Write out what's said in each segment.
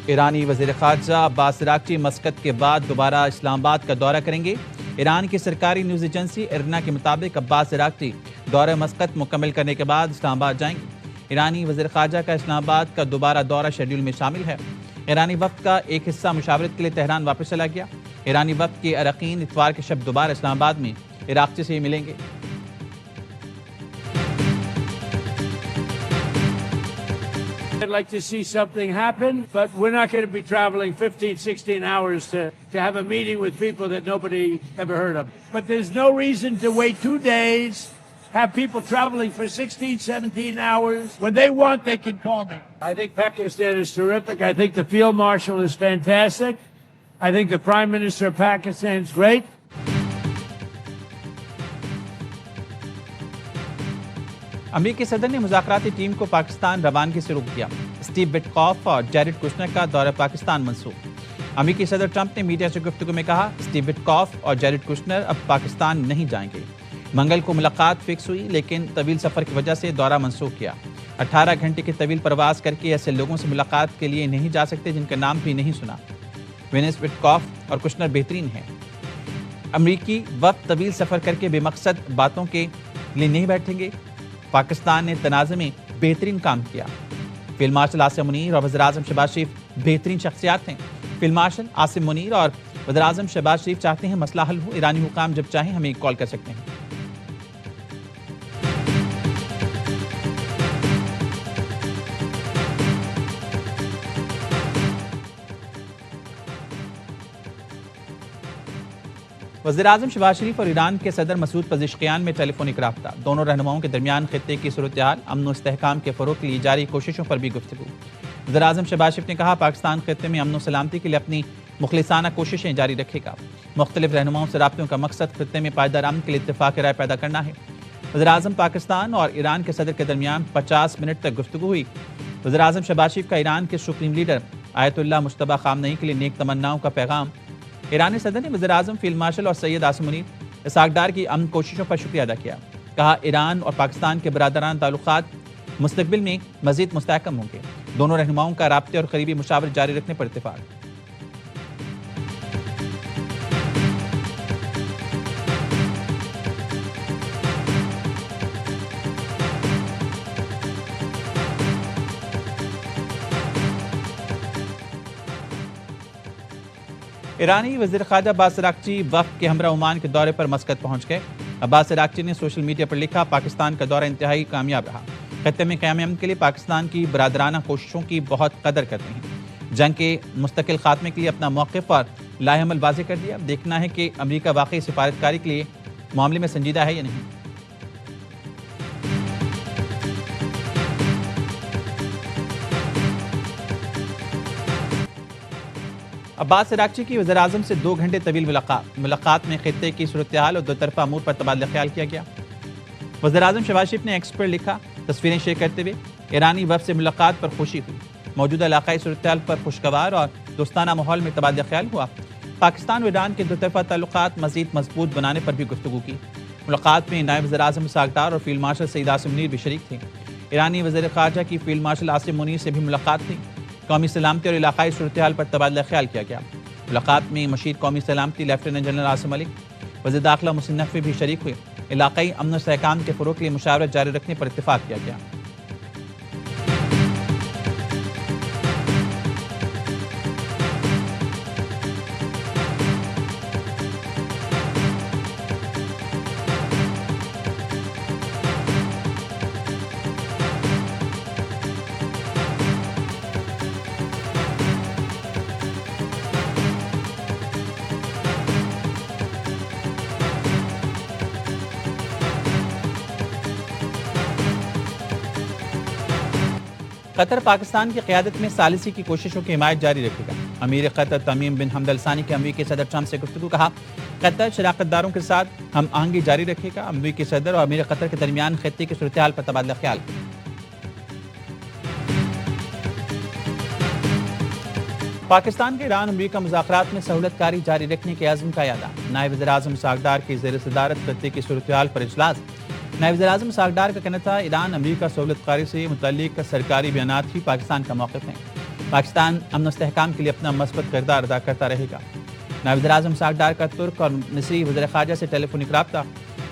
ایرانی وزیر خارجہ عباس عراقچی مسقط کے بعد دوبارہ اسلام آباد کا دورہ کریں گے۔ ایران کی سرکاری نیوز ایجنسی ارنا کے مطابق عباس عراقچی دورہ مسقط مکمل کرنے کے بعد اسلام آباد جائیں گے۔ ایرانی وزیر خارجہ کا اسلام آباد کا دوبارہ دورہ شیڈول میں شامل ہے۔ ایرانی وفد کا ایک حصہ مشاورت کے لیے تہران واپس چلا گیا۔ ایرانی وفد کے اراکین اتوار کے شب دوبارہ اسلام آباد میں عراقچی سے ملیں گے۔ I'd like to see something happen, but we're not going to be traveling 15, 16 hours to have a meeting with people that nobody ever heard of. But there's no reason to wait 2 days, have people traveling for 16, 17 hours. When they want, they can call me. I think Pakistan is terrific. I think the Field Marshal is fantastic. I think the Prime Minister of Pakistan is great. امریکی صدر نے مذاکراتی team کو پاکستان روانگی سے روک دیا۔ Steve وٹکاف اور Jared Kushner کا دورہ پاکستان منسوخ۔ امریکی صدر ٹرمپ نے میڈیا سے گفتگو میں کہا، اسٹیو وٹکاف اور جیرڈ کشنر اب پاکستان نہیں جائیں گے۔ منگل کو ملاقات فکس ہوئی، لیکن طویل سفر کی وجہ سے دورہ منسوخ کیا۔ 18 گھنٹے کی طویل پرواز کر کے ایسے لوگوں سے ملاقات کے لیے نہیں جا سکتے جن کا نام بھی نہیں سنا۔ وینس وٹکاف اور کشنر بہترین ہیں۔ امریکی وقت طویل سفر کر کے بے مقصد باتوں کے لیے نہیں بیٹھیں گے۔ پاکستان نے تنازع میں بہترین کام کیا۔ فیلڈ مارشل عاصم منیر اور وزیر اعظم شہباز شریف بہترین شخصیات ہیں۔ فیلڈ مارشل عاصم منیر اور وزیر اعظم شہباز شریف چاہتے ہیں مسئلہ حل ہو۔ ایرانی حکام جب چاہیں ہمیں کال کر سکتے ہیں۔ وزیر اعظم شہباز شریف اور ایران کے صدر مسعود پزشکیان میں ٹیلی فونک رابطہ۔ دونوں رہنماؤں کے درمیان خطے کی صورتحال، امن و استحکام کے فروغ کے لیے جاری کوششوں پر بھی گفتگو۔ وزیر اعظم شہباز شریف نے کہا، پاکستان خطے میں امن و سلامتی کے لیے اپنی مخلصانہ کوششیں جاری رکھے گا۔ مختلف رہنماؤں سے رابطوں کا مقصد خطے میں پائیدار امن کے لیے اتفاق رائے پیدا کرنا ہے۔ وزیر اعظم پاکستان اور ایران کے صدر کے درمیان 50 منٹ تک گفتگو ہوئی۔ وزیر اعظم شہباز شریف کا ایران کے سپریم لیڈر آیت اللہ مجتبی خامنئی کے لیے نیک تمناؤں کا پیغام۔ ایرانی صدر نے وزیر اعظم، فیلڈ مارشل اور سید عاصم منیر اسحاق ڈار کی امن کوششوں پر شکریہ ادا کیا۔ کہا، ایران اور پاکستان کے برادرانہ تعلقات مستقبل میں مزید مستحکم ہوں گے۔ دونوں رہنماؤں کا رابطے اور قریبی مشاورت جاری رکھنے پر اتفاق۔ ایرانی وزیر خارجہ عباس عراقچی وفد کے ہمراہ عمان کے دورے پر مسقط پہنچ گئے۔ عباس عراقچی نے سوشل میڈیا پر لکھا، پاکستان کا دورہ انتہائی کامیاب رہا۔ خطے میں قیام امن کے لیے پاکستان کی برادرانہ کوششوں کی بہت قدر کرتے ہیں۔ جنگ کے مستقل خاتمے کے لیے اپنا موقف اور لائحہ عمل واضح کر دیا۔ دیکھنا ہے کہ امریکہ واقعی سفارتکاری کے لیے معاملے میں سنجیدہ ہے یا نہیں۔ عباس عراقچی کی وزیر اعظم سے 2 گھنٹے طویل ملاقات میں خطے کی صورتحال اور دو طرفہ امور پر تبادلہ خیال کیا گیا۔ وزیر اعظم شہباز شریف نے ایکس پر لکھا، تصویریں شیئر کرتے ہوئے ایرانی وفد سے ملاقات پر خوشی ہوئی۔ موجودہ علاقائی صورتحال پر خوشگوار اور دوستانہ ماحول میں تبادلہ خیال ہوا۔ پاکستان و ایران کے دو طرفہ تعلقات مزید مضبوط بنانے پر بھی گفتگو کی۔ ملاقات میں نائب وزیر اعظم اسحاق ڈار اور فیلڈ مارشل سید عاصم منیر بھی شریک تھے۔ ایرانی وزیر خارجہ کی فیلڈ مارشل عاصم منیر سے بھی ملاقات تھی۔ قومی سلامتی اور علاقائی صورتحال پر تبادلہ خیال کیا گیا۔ ملاقات میں مشیر قومی سلامتی لیفٹیننٹ جنرل عاصم ملک، وزیر داخلہ محسن نقوی بھی شریک ہوئے۔ علاقائی امن و استحکام کے فروغ کے لیے مشاورت جاری رکھنے پر اتفاق کیا گیا۔ قطر پاکستان کی قیادت میں ثالثی کی کوششوں کی حمایت جاری رکھے گا۔ امیر قطر تمیم بن حمد الثانی کے امریکی صدر ٹرمپ سے گفتگو، کہا، قطر شراکت داروں کے ساتھ ہم آہنگی جاری رکھے گا۔ امریکی صدر اور امیر قطر کے درمیان خطے کی صورتحال پر تبادلہ خیال۔ پاکستان کے ایران امریکہ مذاکرات میں سہولت کاری جاری رکھنے کے عزم کا اعادہ۔ نائب وزیر اعظم اسحاق ڈار کی زیر صدارت خطے کی صورتحال پر اجلاس۔ نائب وزیراعظم اسحاق ڈار کا کہنا تھا ایران امریکہ سہولت کاری سے متعلق سرکاری بیانات ہی پاکستان کا موقف ہیں، پاکستان امن و استحکام کے لیے اپنا مثبت کردار ادا کرتا رہے گا۔ نائب وزیراعظم اسحاق ڈار کا ترک اور مصری وزیر خارجہ سے ٹیلی فونک رابطہ،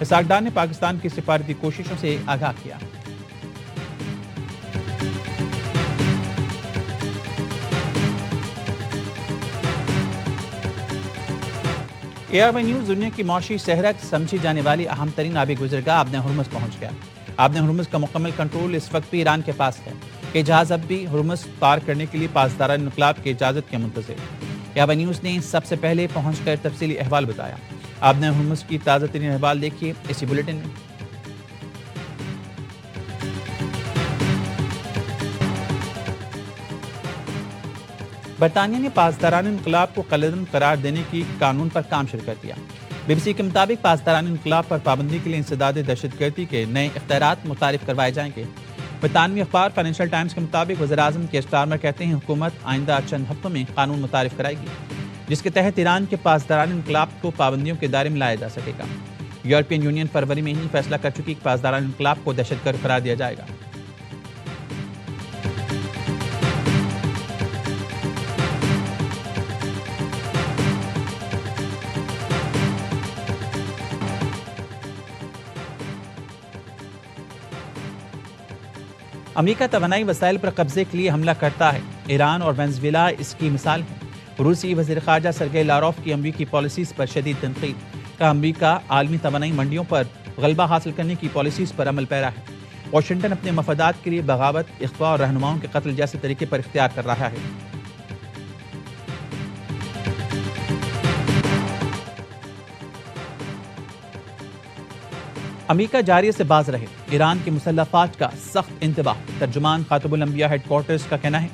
اسحاق ڈار نے پاکستان کی سفارتی کوششوں سے آگاہ کیا۔ ARY نیوز دنیا کی معاشی شہرت سمجھی جانے والی اہم ترین آبی گزرگاہ آبِ ہرمز پہنچ گیا۔ آبِ ہرمز کا مکمل کنٹرول اس وقت بھی ایران کے پاس ہے۔ یہ جہاز اب بھی ہرمز پار کرنے کے لیے پاسداران انقلاب کی اجازت کے منتظر۔ ARY نیوز نے سب سے پہلے پہنچ کر تفصیلی احوال بتایا۔ آبِ ہرمز کی تازہ ترین احوال دیکھیے اسی بلیٹن میں۔ برطانیہ نے پاسداران انقلاب کو قلعہ قرار دینے کی قانون پر کام شروع کر دیا۔ BBC کے مطابق پاسداران انقلاب پر پابندی کے لیے انسداد دہشت گردی کے نئے اختیارات متعارف کروائے جائیں گے۔ برطانوی اخبار فائنینشل ٹائمز کے مطابق وزیراعظم کیئر سٹارمر کہتے ہیں حکومت آئندہ چند ہفتوں میں قانون متعارف کرائے گی، جس کے تحت ایران کے پاسداران انقلاب کو پابندیوں کے دائرے میں لایا جا سکے گا۔ یورپین یونین فروری میں ہی فیصلہ کر چکی کہ پاسداران انقلاب کو دہشت گرد قرار دیا جائے گا۔ امریکہ توانائی وسائل پر قبضے کے لیے حملہ کرتا ہے، ایران اور وینزویلا اس کی مثال ہے۔ روسی وزیر خارجہ سرگئی لاروف کی امریکی پالیسیز پر شدید تنقید، کہا امریکہ عالمی توانائی منڈیوں پر غلبہ حاصل کرنے کی پالیسیز پر عمل پیرا ہے۔ واشنگٹن اپنے مفادات کے لیے بغاوت، اغوا اور رہنماؤں کے قتل جیسے طریقے پر اختیار کر رہا ہے۔ امریکہ جاریہ سے باز رہے، ایران کی مسلح افواج کا سخت انتباہ۔ ترجمان خاتم الانبیاء ہیڈ کوارٹرز کا کہنا ہے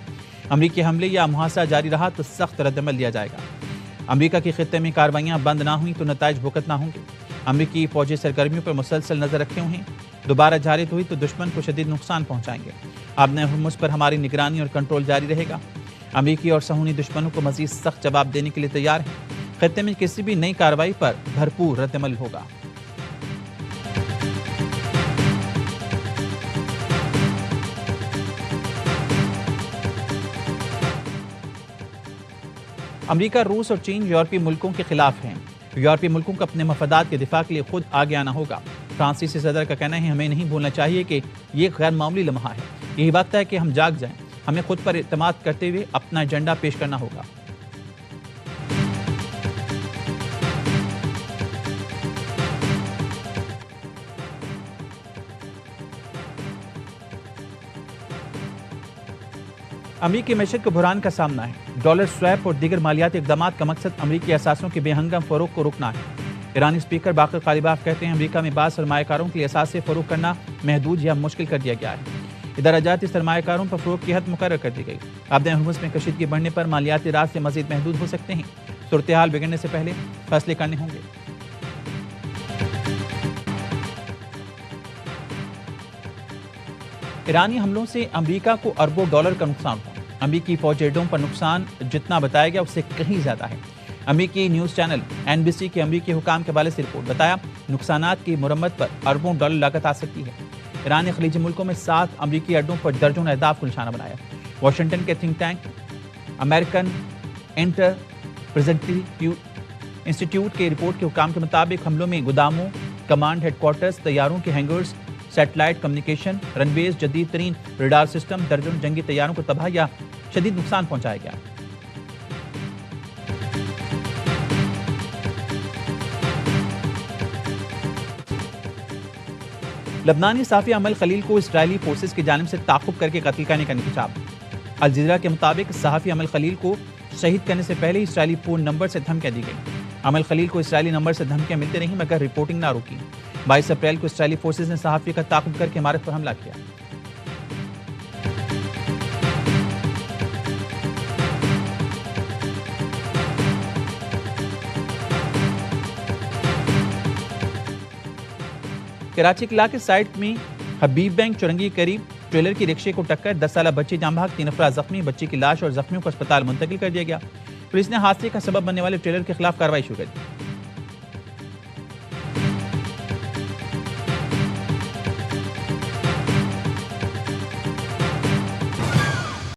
امریکی حملے یا محاصرہ جاری رہا تو سخت رد عمل دیا جائے گا۔ امریکہ کے خطے میں کارروائیاں بند نہ ہوئیں تو نتائج بھگتنا ہوں گے۔ امریکی فوجی سرگرمیوں پر مسلسل نظر رکھے ہوئے ہیں، دوبارہ جاری ہوئی تو دشمن کو شدید نقصان پہنچائیں گے۔ آبِ ہرمز پر ہماری نگرانی اور کنٹرول جاری رہے گا۔ امریکی اور صہیونی دشمنوں کو مزید سخت جواب دینے کے لیے تیار ہیں۔ خطے میں کسی بھی نئی کارروائی پر بھرپور رد عمل ہوگا۔ امریکہ، روس اور چین یورپی ملکوں کے خلاف ہیں۔ یورپی ملکوں کو اپنے مفادات کے دفاع کے لیے خود آگے آنا ہوگا۔ فرانسیسی صدر کا کہنا ہے ہمیں نہیں بھولنا چاہیے کہ یہ غیر معمولی لمحہ ہے، یہی وقت ہے کہ ہم جاگ جائیں، ہمیں خود پر اعتماد کرتے ہوئے اپنا ایجنڈا پیش کرنا ہوگا۔ امریکی معیشت کو بحران کا سامنا ہے۔ ڈالر سویپ اور دیگر مالیاتی اقدامات کا مقصد امریکی اثاثوں کے بے ہنگم فروغ کو روکنا ہے۔ ایرانی اسپیکر باقر غالباف کہتے ہیں امریکہ میں بعض سرمایہ کاروں کے لیے اثاثے فروغ کرنا محدود یا مشکل کر دیا گیا ہے۔ ادارہ جاتی سرمایہ کاروں پر فروغ کی حد مقرر کر دی گئی۔ آبِ ہرمز میں کشیدگی بڑھنے پر مالیاتی راستے مزید محدود ہو سکتے ہیں۔ صورتحال بگڑنے سے پہلے فیصلے کرنے ہوں گے۔ ایرانی حملوں سے امریکہ کو اربوں ڈالر کا نقصان ہوا۔ امریکی فوجی اڈوں پر نقصان جتنا بتایا گیا اس سے کہیں زیادہ ہے۔ امریکی نیوز چینل NBC کے امریکی حکام کے حوالے سے رپورٹ بتایا نقصانات کی مرمت پر اربوں ڈالر لاگت آ سکتی ہے۔ ایران نے خلیجی ملکوں میں 7 امریکی اڈوں پر درجنوں اہداف کو نشانہ بنایا۔ واشنگٹن کے تھنک ٹینک امریکن انٹرپریزنٹیو انسٹیٹیوٹ کے رپورٹ کے حکام کے مطابق حملوں میں گوداموں، کمانڈ ہیڈ کوارٹرز، طیاروں کے ہینگرز، سیٹلائٹ کمیونیکیشن، رن ویز، جدید ترین ریڈار سسٹم، درجنوں جنگی طیاروں کو تباہ یا شدید نقصان پہنچایا گیا۔ لبنانی صحافی امل خلیل کو اسرائیلی فورسز کی جانب سے تعاقب کر کے قتل کرنے کا انکشاف۔ الجزیرہ کے مطابق صحافی امل خلیل کو شہید کرنے سے پہلے اسرائیلی فون نمبر سے دھمکیاں دی گئی۔ امل خلیل کو اسرائیلی نمبر سے دھمکیاں ملتی رہیں مگر رپورٹنگ نہ روکی۔ 22 اپریل کو اسرائیلی فورسز نے صحافی کا تعاقب کر کے عمارت پر حملہ کیا۔ کراچی کے علاقے سائٹ میں حبیب بینک چورنگی کے قریب ٹریلر کی رکشے کو ٹکر 10 سالہ بچی جاں بحق، 3 افراد زخمی، بچی کی لاش اور زخمیوں کو اسپتال منتقل کر دیا گیا۔ پولیس نے حادثے کا سبب بننے والے ٹریلر کے خلاف کارروائی شروع کر دی۔